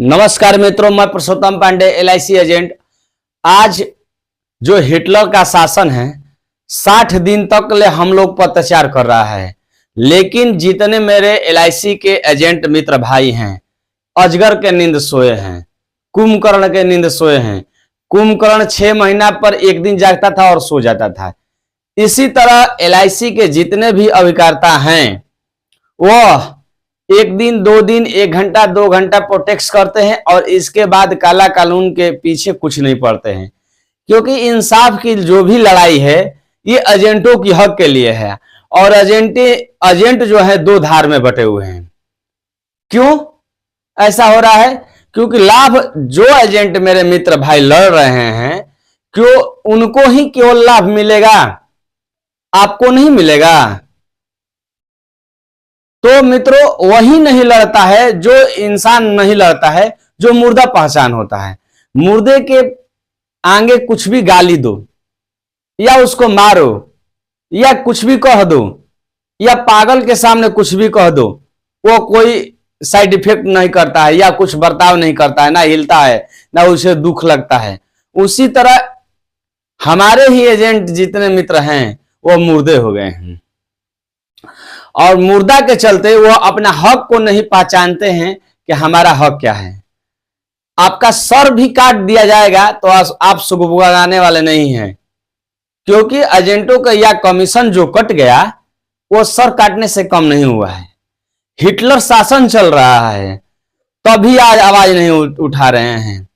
नमस्कार मित्रों, मैं पुरुषोत्तम पांडे, एलआईसी एजेंट। आज जो हिटलर का शासन है 60 दिन तक ले हम लोग पर अत्याचार कर रहा है, लेकिन जितने मेरे एलआईसी के एजेंट मित्र भाई हैं, अजगर के नींद सोए हैं, कुंभकर्ण के नींद सोए हैं। कुंभकर्ण 6 महीना पर एक दिन जागता था और सो जाता था। इसी तरह एलआईसी के जितने भी अभिकर्ता हैं वह 1 दिन 2 दिन 1 घंटा 2 घंटा प्रोटेक्ट करते हैं और इसके बाद काला कानून के पीछे कुछ नहीं पड़ते हैं, क्योंकि इंसाफ की जो भी लड़ाई है ये एजेंटों की हक के लिए है। और एजेंट जो है 2 धार में बटे हुए हैं। क्यों ऐसा हो रहा है? क्योंकि लाभ जो एजेंट मेरे मित्र भाई लड़ रहे हैं, क्यों उनको ही केवल लाभ मिलेगा, आपको नहीं मिलेगा। तो मित्रों, वही नहीं लड़ता है जो इंसान नहीं लड़ता है, जो मुर्दा पहचान होता है। मुर्दे के आगे कुछ भी गाली दो या उसको मारो या कुछ भी कह दो या पागल के सामने कुछ भी कह दो, वो कोई साइड इफेक्ट नहीं करता है या कुछ बर्ताव नहीं करता है, ना हिलता है ना उसे दुख लगता है। उसी तरह हमारे ही एजेंट जितने मित्र हैं वो मुर्दे हो गए हैं और मुर्दा के चलते वो अपना हक को नहीं पहचानते हैं कि हमारा हक क्या है। आपका सर भी काट दिया जाएगा तो आप सुगबुगाने वाले नहीं हैं, क्योंकि एजेंटों का यह कमीशन जो कट गया वो सर काटने से कम नहीं हुआ है। हिटलर शासन चल रहा है तभी आज आवाज नहीं उठा रहे हैं।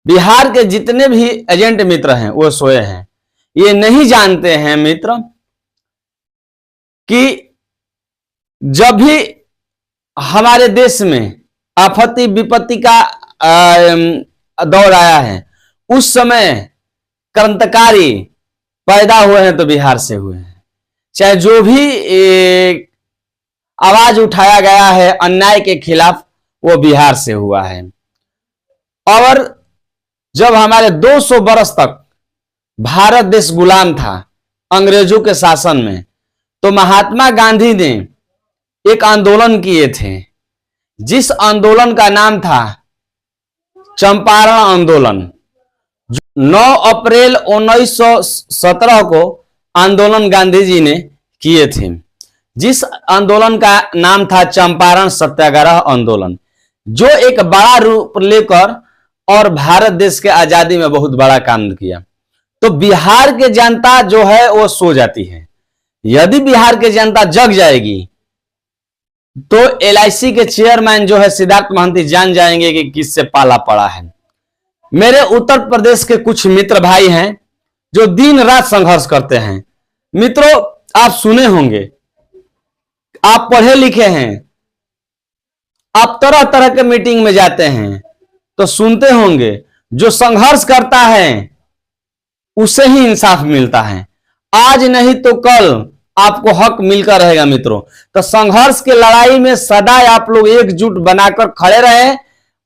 बिहार के जितने भी एजेंट मित्र हैं वो सोए हैं। ये नहीं जानते हैं मित्र कि जब भी हमारे देश में आपत्ति विपत्ति का दौर आया है, उस समय क्रांतिकारी पैदा हुए हैं तो बिहार से हुए हैं। चाहे जो भी आवाज उठाया गया है अन्याय के खिलाफ, वो बिहार से हुआ है। और जब हमारे 200 बरस तक भारत देश गुलाम था अंग्रेजों के शासन में, तो महात्मा गांधी ने एक आंदोलन किए थे, जिस आंदोलन का नाम था चंपारण आंदोलन। 9 अप्रैल 1917 को आंदोलन गांधी जी ने किए थे, जिस आंदोलन का नाम था चंपारण सत्याग्रह आंदोलन, जो एक बड़ा रूप लेकर और भारत देश के आजादी में बहुत बड़ा काम किया। तो बिहार के जनता जो है वो सो जाती है। यदि बिहार की जनता जग जाएगी तो एलआईसी के चेयरमैन जो है सिद्धार्थ महंती जान जाएंगे कि किससे पाला पड़ा है। मेरे उत्तर प्रदेश के कुछ मित्र भाई हैं जो दिन रात संघर्ष करते हैं। मित्रों, आप सुने होंगे, आप पढ़े लिखे हैं, आप तरह तरह के मीटिंग में जाते हैं तो सुनते होंगे, जो संघर्ष करता है उसे ही इंसाफ मिलता है। आज नहीं तो कल आपको हक मिलकर रहेगा मित्रों। तो संघर्ष की लड़ाई में सदा आप लोग एकजुट बनाकर खड़े रहे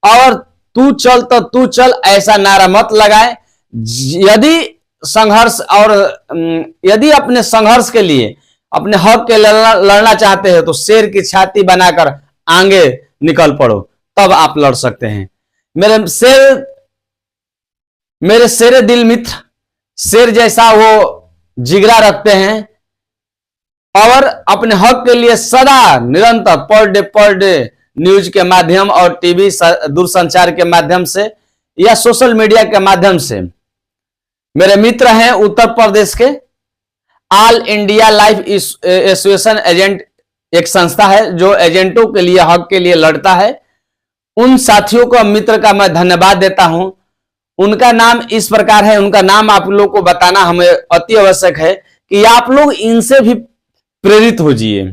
और तू चल तो तू चल ऐसा नारा मत लगाए। यदि संघर्ष और यदि अपने संघर्ष के लिए अपने हक के लड़ना चाहते हैं तो शेर की छाती बनाकर आगे निकल पड़ो, तब आप लड़ सकते हैं। मेरे शेरे दिल मित्र शेर जैसा वो जिगरा रखते हैं और अपने हक के लिए सदा निरंतर पर डे न्यूज के माध्यम और टीवी दूरसंचार के माध्यम से या सोशल मीडिया के माध्यम से मेरे मित्र हैं उत्तर प्रदेश के all India life association agent, एक संस्था है जो एजेंटों के लिए हक के लिए लड़ता है। उन साथियों को मित्र का मैं धन्यवाद देता हूं। उनका नाम इस प्रकार है, उनका नाम आप लोग को बताना हमें अति आवश्यक है कि आप लोग इनसे भी प्रेरित हो जाइए,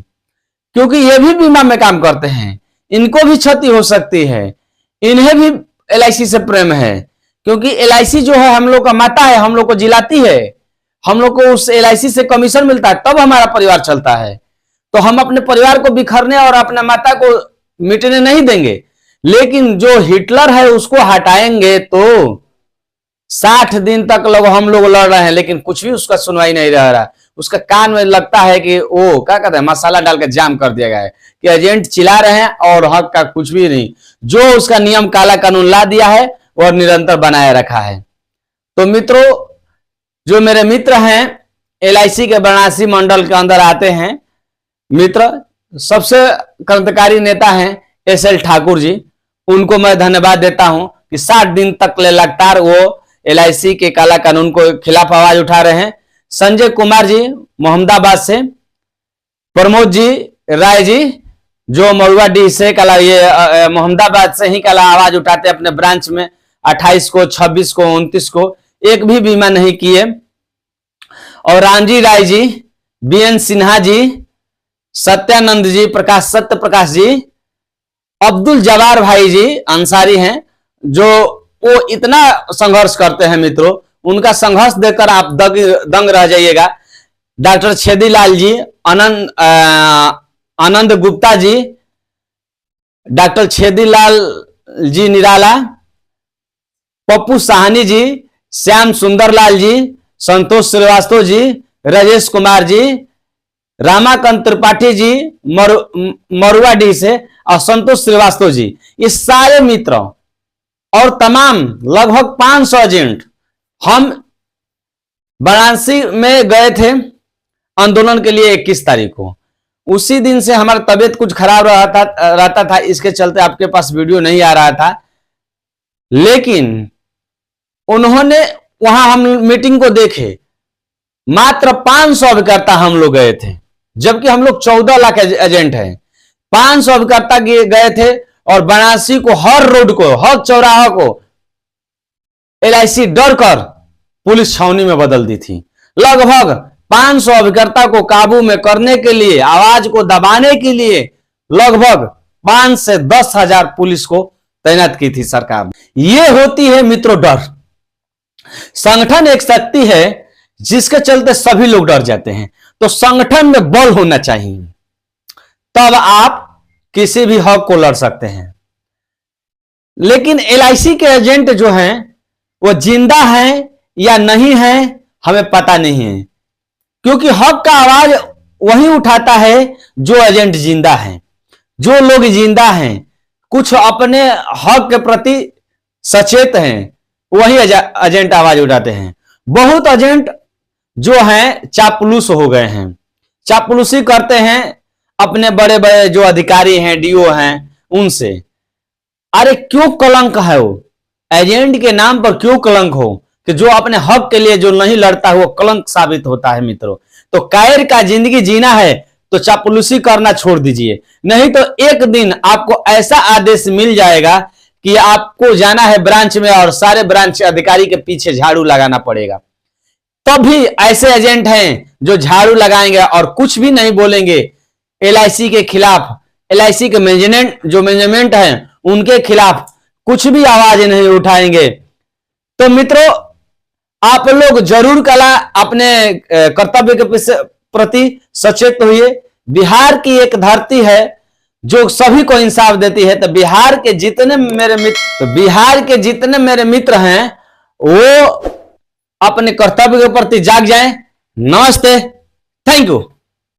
क्योंकि ये भी बीमा में काम करते हैं, इनको भी क्षति हो सकती है, इन्हें भी एलआईसी से प्रेम है, क्योंकि एलआईसी जो है हम लोग का माता है, हम लोग को जिलाती है, हम लोग को उस एलआईसी से कमीशन मिलता है, तब हमारा परिवार चलता है। तो हम अपने परिवार को बिखरने और अपने माता को मिटने नहीं देंगे। लेकिन जो हिटलर है उसको हटाएंगे तो 60 दिन तक लोग हम लोग लड़ रहे हैं, लेकिन कुछ भी उसका सुनवाई नहीं रह रहा। उसका कान में लगता है कि वो क्या कहते हैं, मसाला डाल के जाम कर दिया गया है कि एजेंट चिल्ला रहे हैं और हक का कुछ भी नहीं। जो उसका नियम काला कानून ला दिया है और निरंतर बनाए रखा है। तो मित्रों, जो मेरे मित्र हैं LIC के वाराणसी मंडल के अंदर आते हैं मित्र, सबसे क्रांतिकारी नेता हैं SL ठाकुर जी। उनको मैं धन्यवाद देता हूं कि 60 दिन तक लगातार वो LIC के काला कानून को खिलाफ आवाज उठा रहे हैं। संजय कुमार जी मोहम्मदाबाद से, प्रमोद जी राय जी जो मरुआडीह से काला, ये मोहम्मदाबाद से ही काला आवाज उठाते अपने ब्रांच में 28 को, 26 को, 29 को एक भी बीमा नहीं किए। और रामजी राय जी, BN सिन्हा जी, सत्यानंद जी, प्रकाश सत्य प्रकाश जी, अब्दुल जवार भाई जी अंसारी हैं, जो वो इतना संघर्ष करते हैं मित्रों। उनका संघर्ष देखकर आप दंग रह जाइएगा। डॉक्टर छेदीलाल जी, आनंद गुप्ता जी, डॉक्टर छेदीलाल जी निराला, पप्पू साहनी जी, श्याम सुंदरलाल जी, संतोष श्रीवास्तव जी, राजेश कुमार जी, रामाकांत त्रिपाठी जी मरुआडीह से, और संतोष श्रीवास्तव जी, ये सारे मित्र और तमाम लगभग 500 एजेंट हम वाराणसी में गए थे आंदोलन के लिए 21 तारीख को। उसी दिन से हमारा तबीयत कुछ खराब रहता था, इसके चलते आपके पास वीडियो नहीं आ रहा था। लेकिन उन्होंने वहां हम मीटिंग को देखे, मात्र 500 अभिकर्ता हम लोग गए थे, जबकि हम लोग 14 लाख एजेंट हैं। 500 अभिकर्ता गए थे और वाराणसी को, हर रोड को, हर चौराहा को LIC डर कर पुलिस छावनी में बदल दी थी। लगभग 500 अभिकर्ता को काबू में करने के लिए, आवाज को दबाने के लिए लगभग 5 से 10 हजार पुलिस को तैनात की थी सरकार। यह होती है मित्रों डर। संगठन एक शक्ति है जिसके चलते सभी लोग डर जाते हैं। तो संगठन में बल होना चाहिए, तब आप किसी भी हक को लड़ सकते हैं। लेकिन LIC के एजेंट जो हैं वो जिंदा हैं या नहीं हैं हमें पता नहीं है, क्योंकि हक का आवाज वही उठाता है जो एजेंट जिंदा है। जो लोग जिंदा हैं, कुछ अपने हक के प्रति सचेत हैं, वही एजेंट आवाज उठाते हैं। बहुत एजेंट जो हैं चापलूस हो गए हैं, चापलूसी करते हैं अपने बड़े बड़े जो अधिकारी हैं, DO हैं, उनसे। अरे क्यों कलंक है वो, एजेंट के नाम पर क्यों कलंक हो कि जो अपने हक के लिए जो नहीं लड़ता है वो कलंक साबित होता है मित्रों। तो कायर का जिंदगी जीना है तो चापलूसी करना छोड़ दीजिए, नहीं तो एक दिन आपको ऐसा आदेश मिल जाएगा कि आपको जाना है ब्रांच में और सारे ब्रांच अधिकारी के पीछे झाड़ू लगाना पड़ेगा। तभी ऐसे एजेंट हैं जो झाड़ू लगाएंगे और कुछ भी नहीं बोलेंगे LIC के खिलाफ। LIC के मैनेजमेंट है उनके खिलाफ कुछ भी आवाज नहीं उठाएंगे। तो मित्रों, आप लोग जरूर कला अपने कर्तव्य के प्रति सचेत होइए। बिहार की एक धरती है जो सभी को इंसाफ देती है। तो बिहार के जितने मेरे मित्र हैं वो अपने कर्तव्य के प्रति जाग जाएं। नमस्ते, थैंक यू।